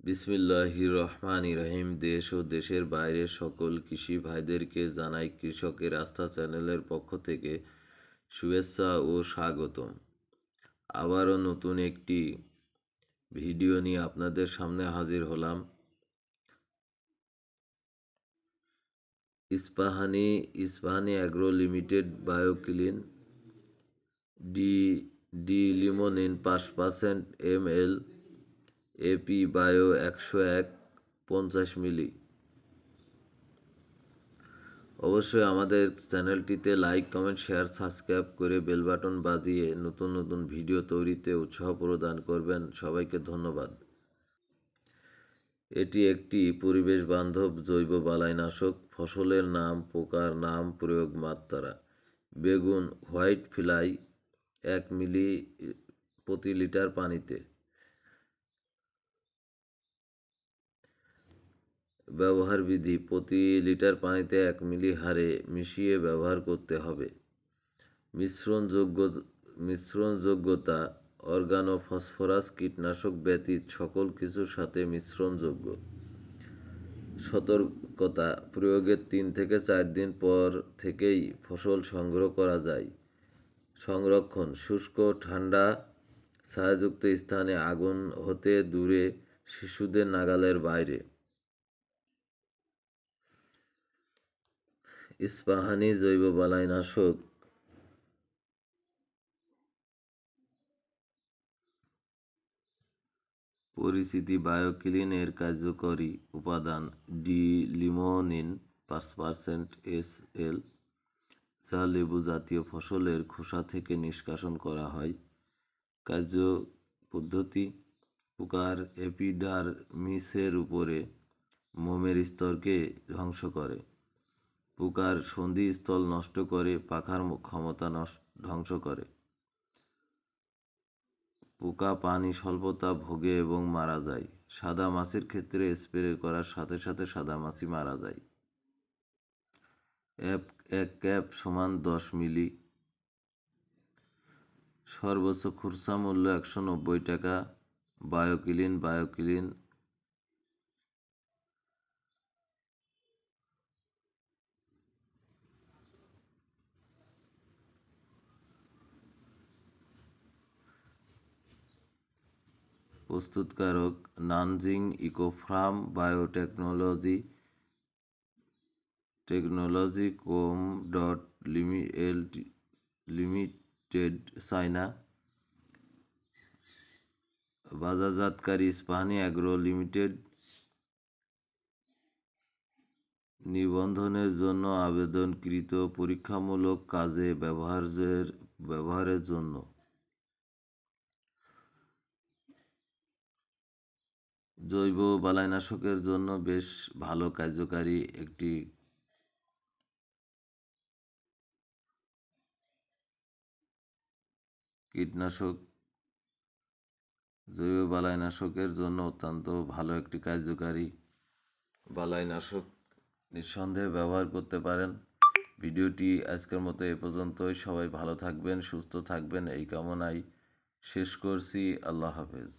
বিসমিল্লাহির রহমানির রহিম। দেশ ও দেশের বাইরের সকল কৃষি ভাইদেরকে জানাই কৃষকের আস্থা চ্যানেলের পক্ষ থেকে শুভেচ্ছা ও স্বাগতম। আবারও নতুন একটি ভিডিও নিয়ে আপনাদের সামনে হাজির হলাম। Ispahani agro limited bioclean D D limonene 5% ml AP bio 101 50 milli. অবশ্যই আমাদের চ্যানেলটিতে লাইক, কমেন্ট, শেয়ার, সাবস্ক্রাইব করে বেল বাটন বাজিয়ে নতুন নতুন ভিডিও তৈরিতে উৎসাহ প্রদান করবেন। সবাইকে ধন্যবাদ। এটি একটি পরিবেশ বান্ধব জৈব বালাইনাশক। ফসলের নাম, পোকার নাম, প্রয়োগ মাত্রা: বেগুন হোয়াইট ফ্লাই 1 মিলি প্রতি লিটার পানিতে। ব্যবহার বিধি: প্রতি লিটার পানিতে 1 মিলি হারে মিশিয়ে ব্যবহার করতে হবে। মিশ্রণযোগ্যতা: অর্গানো ফসফরাস কীটনাশক ব্যতীত সকল কিছুর সাথে মিশ্রণযোগ্য। সতর্কতা: প্রয়োগের 3 থেকে 4 দিন পর থেকেই ফসল সংগ্রহ করা যায়। সংরক্ষণ: শুষ্ক, ঠান্ডা, ছায়াযুক্ত স্থানে, আগুন হতে দূরে, শিশুদের নাগালের বাইরে। ইস্পাহানি জৈব বালাইনাশক পরিচিতি: বায়োক্লিন এর কার্যকরী উপাদান ডি লিমোনিন 5% SL, যা লেবু জাতীয় ফসলের খোসা থেকে নিষ্কাশন করা হয়। কার্যপদ্ধতি: পোকার এপিডার্মিসের উপরে মোমের স্তরকে ধ্বংস করে, পোকার সন্ধিস্থল নষ্ট করে, পাখার ক্ষমতা ধ্বংস করে। পোকা পানি স্বল্পতা ভোগে এবং মারা যায়। সাদা মাছির ক্ষেত্রে স্প্রে করার সাথে সাথে সাদা মাছি মারা যায়। 1 ক্যাপ সমান 10 মিলি। সর্বোচ্চ খুচরা মূল্য 190 টাকা। বায়োক্লিন প্রস্তুতকারক Nanjing ecofarm biotechnology co limited, China. বাজারজাতকারী ইস্পাহানি অ্যাগ্রো লিমিটেড। নিবন্ধনের জন্য আবেদনকৃত পরীক্ষামূলক কাজে ব্যবহারের জন্য। জৈব বালাইনাশকের জন্য বেশ ভালো কার্যকারী একটি কীটনাশক। জৈব বালাইনাশকের জন্য অত্যন্ত ভালো একটি কার্যকারী বালাইনাশক, নিঃসন্দেহে ব্যবহার করতে পারেন। ভিডিওটি আজকের মতো এ পর্যন্তই। সবাই ভালো থাকবেন, সুস্থ থাকবেন এই কামনায় শেষ করছি। আল্লাহ হাফেজ।